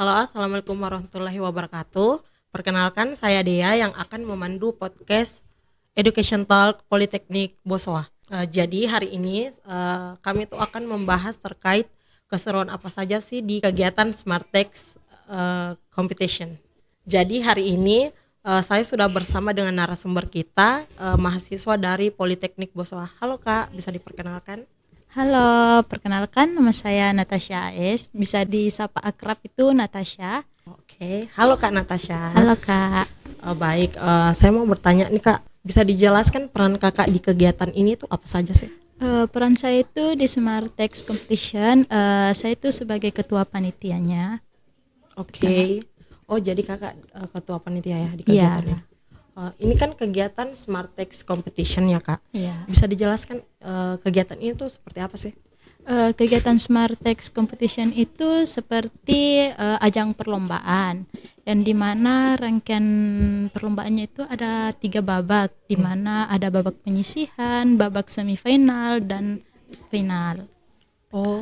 Halo, assalamualaikum warahmatullahi wabarakatuh. Perkenalkan, saya Dea yang akan memandu podcast Education Talk Politeknik Boswa. Jadi hari ini kami tuh akan membahas terkait keseruan apa saja sih di kegiatan Smartex Competition. Jadi hari ini saya sudah bersama dengan narasumber kita, mahasiswa dari Politeknik Boswa. Halo Kak, bisa diperkenalkan? Halo, perkenalkan nama saya Natasha AS, bisa disapa akrab itu Natasha. Oke, halo Kak Natasha. Halo Kak. Baik, saya mau bertanya nih Kak, bisa dijelaskan peran Kakak di kegiatan ini tuh apa saja sih? Peran saya itu di Smartex Competition, saya itu sebagai ketua panitianya. Oke. Oh, jadi Kakak ketua panitia ya di Iya. kegiatan ini. Ini kan kegiatan Smartex Competition ya Kak. Iya. Bisa dijelaskan kegiatan ini tuh seperti apa sih? Kegiatan Smartex Competition itu seperti ajang perlombaan, yang dimana rangkaian perlombaannya itu ada 3 babak, dimana ada babak penyisihan, babak semifinal, dan final. Oh,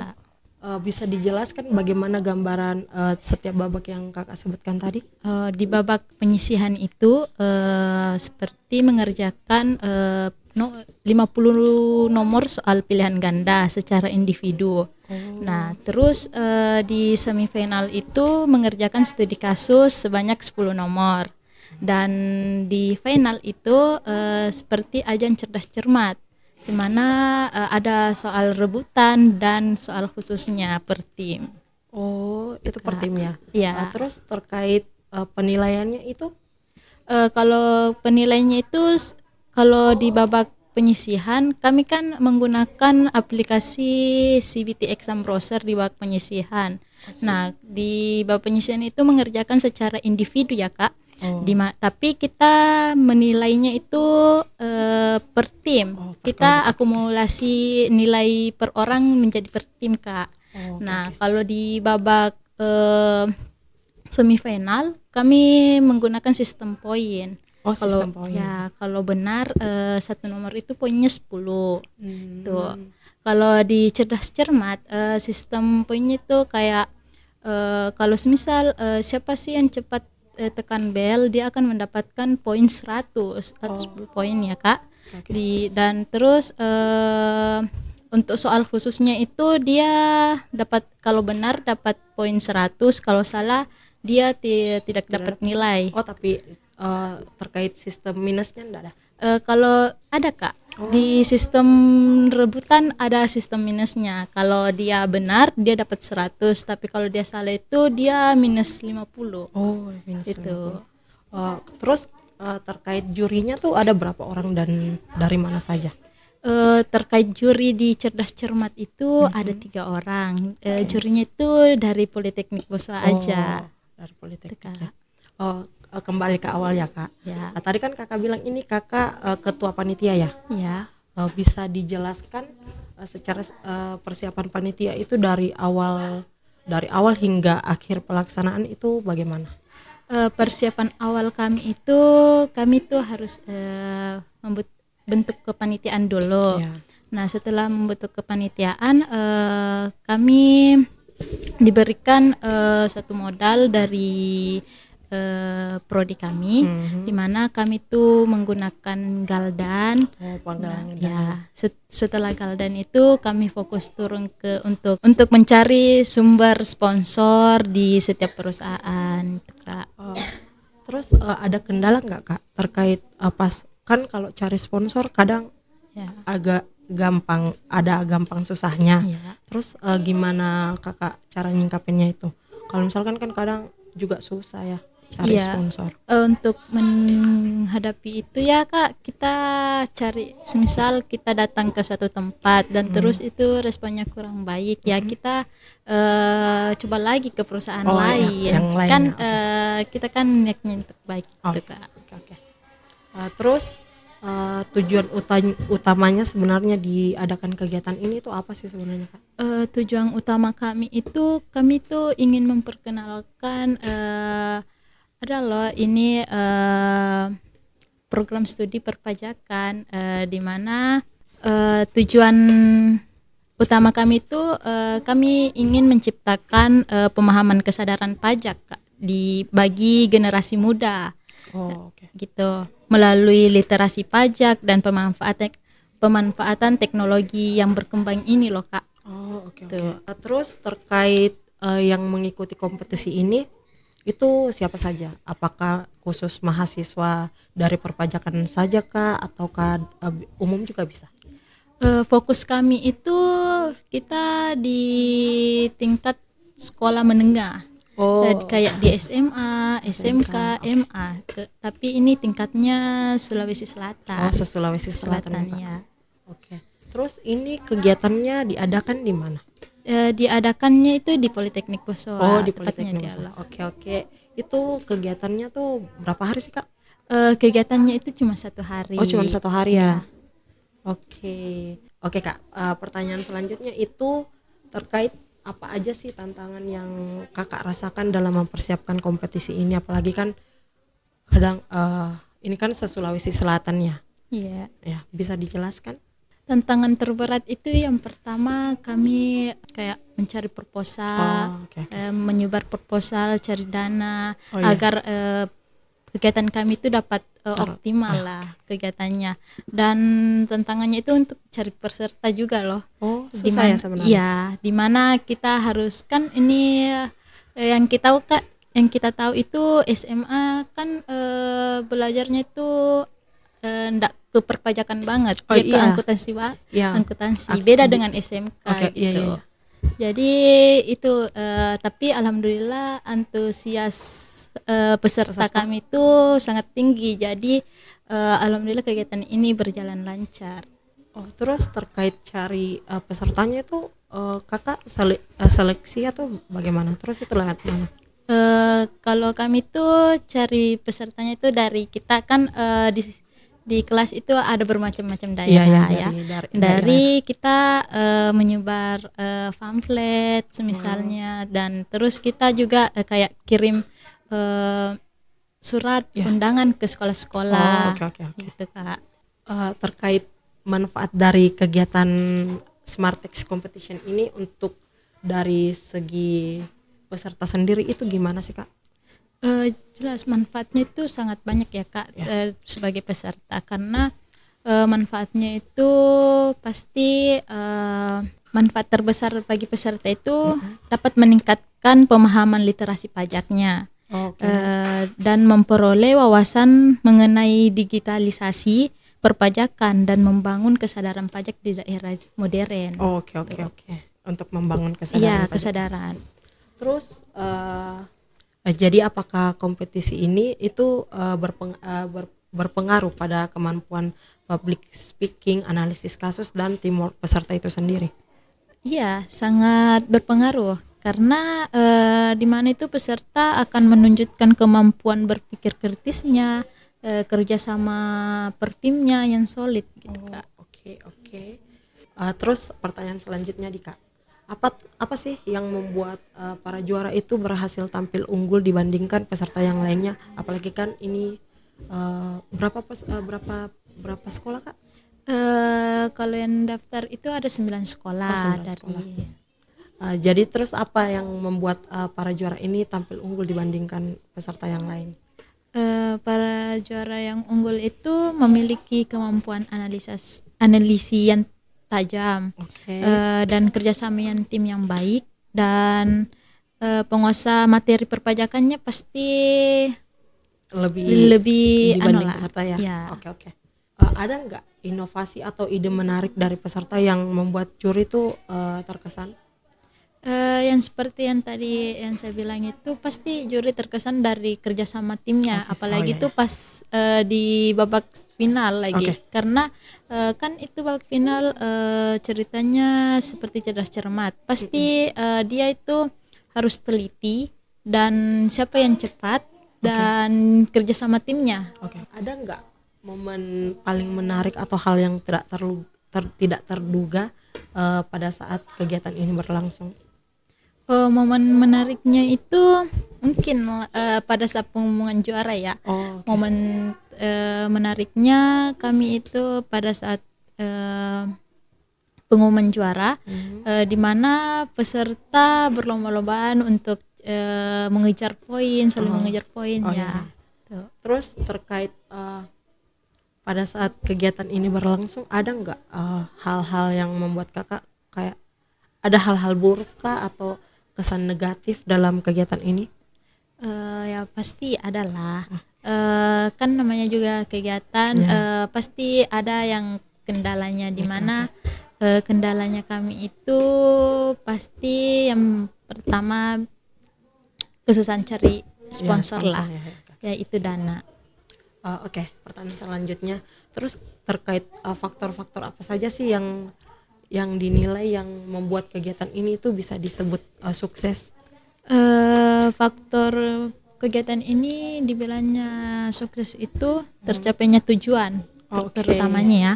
bisa dijelaskan bagaimana gambaran setiap babak yang Kakak sebutkan tadi? Di babak penyisihan itu seperti mengerjakan 50 nomor soal pilihan ganda secara individu. Nah, terus di semifinal itu mengerjakan studi kasus sebanyak 10 nomor. Dan di final itu seperti ajang cerdas cermat, di mana ada soal rebutan dan soal khususnya per tim. Oh, itu per Kak. tim ya? Iya. Terus terkait penilaiannya itu? Kalau penilainya itu kalau di babak penyisihan kami kan menggunakan aplikasi CBT Exam Browser di babak penyisihan. Nah, di babak penyisihan itu mengerjakan secara individu ya Kak. Oh. Tapi kita menilainya itu per tim. Oh, per Kita kelompok. akumulasi nilai per orang menjadi per tim Kak. Oh, oke, Nah, oke. kalau di babak semifinal kami menggunakan sistem poin. Oh, Kalau sistem poin. ya kalau benar satu nomor itu poinnya 10. Tuh. Hmm. Kalau di cerdas cermat sistem poinnya itu kayak kalau semisal siapa sih yang cepat tekan bel, dia akan mendapatkan poin 100 atau 10 poin ya Kak. Oke. Dan terus untuk soal khususnya itu dia dapat, kalau benar dapat poin 100, kalau salah dia tidak dapat nilai. Oh, tapi terkait sistem minusnya enggak ada? Kalau ada Kak, di sistem rebutan ada sistem minusnya. Kalau dia benar dia dapat 100, tapi kalau dia salah itu dia minus 50. Oh, minus Itu. 50. Terus terkait jurinya tuh ada berapa orang dan dari mana saja? Terkait juri di cerdas cermat itu ada 3 orang. Jurinya itu dari Politeknik Boswa aja. Dari Politeknik Kak. ya. Kembali ke awal ya Kak. Ya. Tadi kan Kakak bilang ini Kakak ketua panitia ya. Ya. Bisa dijelaskan secara persiapan panitia itu dari awal hingga akhir pelaksanaan itu bagaimana? Persiapan awal kami itu kami tuh harus bentuk kepanitiaan dulu. Ya. Nah, setelah membentuk kepanitiaan kami diberikan satu modal dari prodi kami, di mana kami tuh menggunakan Galdan. Ya, setelah Galdan itu kami fokus turun ke untuk mencari sumber sponsor di setiap perusahaan, Kak. Terus ada kendala nggak Kak terkait pas kan kalau cari sponsor kadang agak gampang, ada gampang susahnya. Terus gimana Kakak cara nyingkapinnya itu? Kalau misalkan kan kadang juga susah ya cari sponsor. Untuk menghadapi itu ya Kak, kita cari, semisal kita datang ke suatu tempat dan terus itu responnya kurang baik, ya kita coba lagi ke perusahaan lain. Yang lain Kan kita kan niatnya untuk baik gitu Kak. Okay. Terus tujuan utamanya sebenarnya diadakan kegiatan ini tuh apa sih sebenarnya Kak? Tujuan utama kami itu, kami tuh ingin memperkenalkan ada loh ini program studi perpajakan di mana tujuan utama kami itu kami ingin menciptakan pemahaman kesadaran pajak Kak, bagi generasi muda. Oh, oke. Gitu, melalui literasi pajak dan pemanfaatan teknologi yang berkembang ini loh Kak. Oh, oke, oke. Tuh. Terus terkait yang mengikuti kompetisi ini itu siapa saja? Apakah khusus mahasiswa dari perpajakan saja kah ataukah umum juga bisa? Fokus kami itu kita di tingkat sekolah menengah. Kayak di SMA, SMK, oke. MA. Tapi ini tingkatnya Sulawesi Selatan. Oh, Sulawesi Selatan ya, Kak. ya. Oke. Terus ini kegiatannya diadakan di mana? Diadakannya itu di Politeknik Bosowa. Oh, di tepatnya Politeknik di Bosowa. Alau. Oke, oke. Itu kegiatannya tuh berapa hari sih, Kak? Kegiatannya itu cuma 1 hari. Oh, cuma 1 hari ya. Oke. Oke, Kak. Pertanyaan selanjutnya itu terkait apa aja sih tantangan yang Kakak rasakan dalam mempersiapkan kompetisi ini, apalagi kan kadang ini kan se-Sulawesi Selatan ya. Iya. Ya, bisa dijelaskan? Tantangan terberat itu yang pertama kami kayak mencari proposal, Oh, oke. menyebar proposal, cari dana Oh, iya. agar kegiatan kami itu dapat optimal lah kegiatannya. Dan tantangannya itu untuk cari peserta juga loh. Oh, susah ya sebenarnya. Iya, di mana kita harus kan ini yang kita tahu Kak, yang kita tahu itu SMA kan belajarnya itu ndak ke perpajakan banget, Oh, dia ke iya. akuntansi Iya. akuntansi beda dengan SMK Oke, iya, gitu. iya. Jadi itu tapi alhamdulillah antusias peserta kami itu sangat tinggi. Jadi alhamdulillah kegiatan ini berjalan lancar. Oh, terus terkait cari pesertanya itu Kakak seleksi atau bagaimana? Terus itu lewat mana? Kalau kami tuh cari pesertanya itu dari kita kan di kelas itu ada bermacam-macam daerah ya. Dari kita menyebar pamflet misalnya, dan terus kita juga kayak kirim surat undangan ke sekolah-sekolah. Oke. Gitu Kak. Terkait manfaat dari kegiatan Smartex Competition ini untuk dari segi peserta sendiri itu gimana sih, Kak? Jelas manfaatnya itu sangat banyak ya Kak, sebagai peserta, karena manfaatnya itu pasti manfaat terbesar bagi peserta itu dapat meningkatkan pemahaman literasi pajaknya. Dan memperoleh wawasan mengenai digitalisasi perpajakan dan membangun kesadaran pajak di daerah modern. Oke. Untuk membangun kesadaran. Iya, pajak. kesadaran. Terus jadi apakah kompetisi ini itu berpengaruh pada kemampuan public speaking, analisis kasus dan teamwork peserta itu sendiri? Iya, sangat berpengaruh karena di mana itu peserta akan menunjukkan kemampuan berpikir kritisnya, kerjasama per timnya yang solid gitu Kak. Oke. Terus pertanyaan selanjutnya Kak, apa sih yang membuat para juara itu berhasil tampil unggul dibandingkan peserta yang lainnya? Apalagi kan ini berapa sekolah Kak? Kalau yang daftar itu ada 9 sekolah sekolah. Jadi terus apa yang membuat para juara ini tampil unggul dibandingkan peserta yang lain? Para juara yang unggul itu memiliki kemampuan analisis yang tajam, dan kerjasama yang tim yang baik, dan penguasa materi perpajakannya pasti lebih dibanding peserta ya. Oke. Ada nggak inovasi atau ide menarik dari peserta yang membuat juri itu terkesan? Yang seperti yang tadi yang saya bilang itu pasti juri terkesan dari kerjasama timnya, apalagi itu pas di babak final lagi, karena kan itu babak final ceritanya seperti cerdas cermat, pasti dia itu harus teliti dan siapa yang cepat dan kerjasama timnya. Ada nggak momen paling menarik atau hal yang tidak terduga pada saat kegiatan ini berlangsung? Momen menariknya itu mungkin pada saat pengumuman juara ya. Momen menariknya kami itu pada saat pengumuman juara, di mana peserta berlomba-lombaan untuk mengejar poin, saling mengejar poin Oh, ya. iya. Tuh. Terus terkait pada saat kegiatan ini berlangsung, ada nggak hal-hal yang membuat kakak kayak ada hal-hal buruk kah atau kesan negatif dalam kegiatan ini? Ya pasti ada lah. Kan namanya juga kegiatan, Ya. pasti ada yang kendalanya, di mana kendalanya kami itu pasti yang pertama kesusahan cari sponsor lah, Ya. yaitu dana. Oke, pertanyaan selanjutnya. Terus terkait faktor-faktor apa saja sih yang dinilai yang membuat kegiatan ini itu bisa disebut sukses? Faktor kegiatan ini dibilangnya sukses itu tercapainya tujuan Oke. terutamanya ya,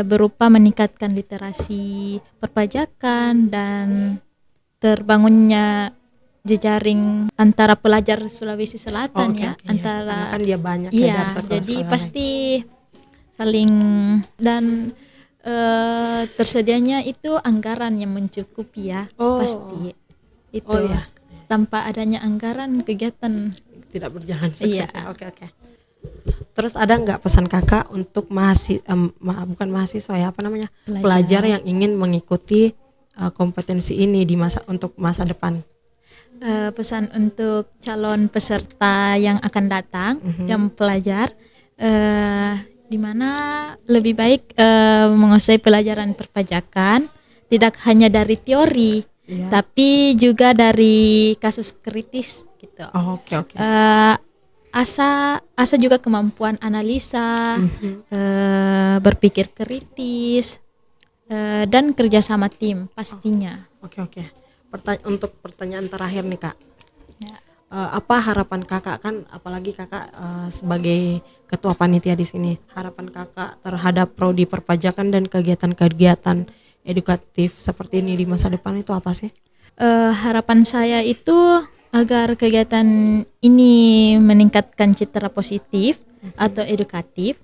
berupa meningkatkan literasi perpajakan dan terbangunnya jejaring antara pelajar Sulawesi Selatan Oke, ya, oke, ya. antara Karena kan dia banyak ya iya, dari sekolah-sekolah jadi lain. pasti saling, dan tersedianya itu anggaran yang mencukupi ya, Oh. pasti itu. Oh, ya. Tanpa adanya anggaran kegiatan Tidak berjalan sukses. Iya. Ya. Oke. Terus ada nggak pesan kakak untuk bukan mahasiswa ya, apa namanya, pelajar yang ingin mengikuti kompetensi ini di untuk masa depan? Pesan untuk calon peserta yang akan datang, yang pelajar, di mana lebih baik menguasai pelajaran perpajakan tidak hanya dari teori, Iya. tapi juga dari kasus kritis gitu. Oh, oke. Asa juga kemampuan analisa, berpikir kritis, dan kerjasama tim pastinya. Oke. Untuk pertanyaan terakhir nih kak, Ya. apa harapan kakak, kan apalagi kakak sebagai ketua panitia di sini, harapan kakak terhadap prodi perpajakan dan kegiatan-kegiatan edukatif seperti ini di masa depan itu apa sih? Harapan saya itu agar kegiatan ini meningkatkan citra positif atau edukatif,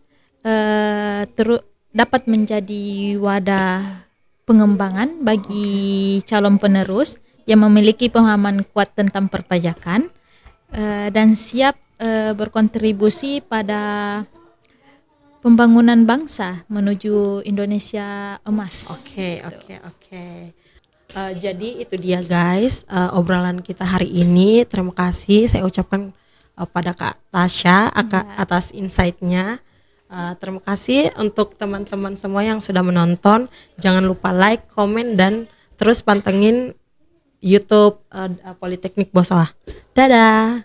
dapat menjadi wadah pengembangan bagi calon penerus yang memiliki pemahaman kuat tentang perpajakan, dan siap berkontribusi pada pembangunan bangsa menuju Indonesia emas. Oke. Jadi itu dia guys, obrolan kita hari ini. Terima kasih saya ucapkan pada Kak Tasya atas insight-nya. Terima kasih untuk teman-teman semua yang sudah menonton. Jangan lupa like, komen, dan terus pantengin YouTube Politeknik Boswa. Dadah.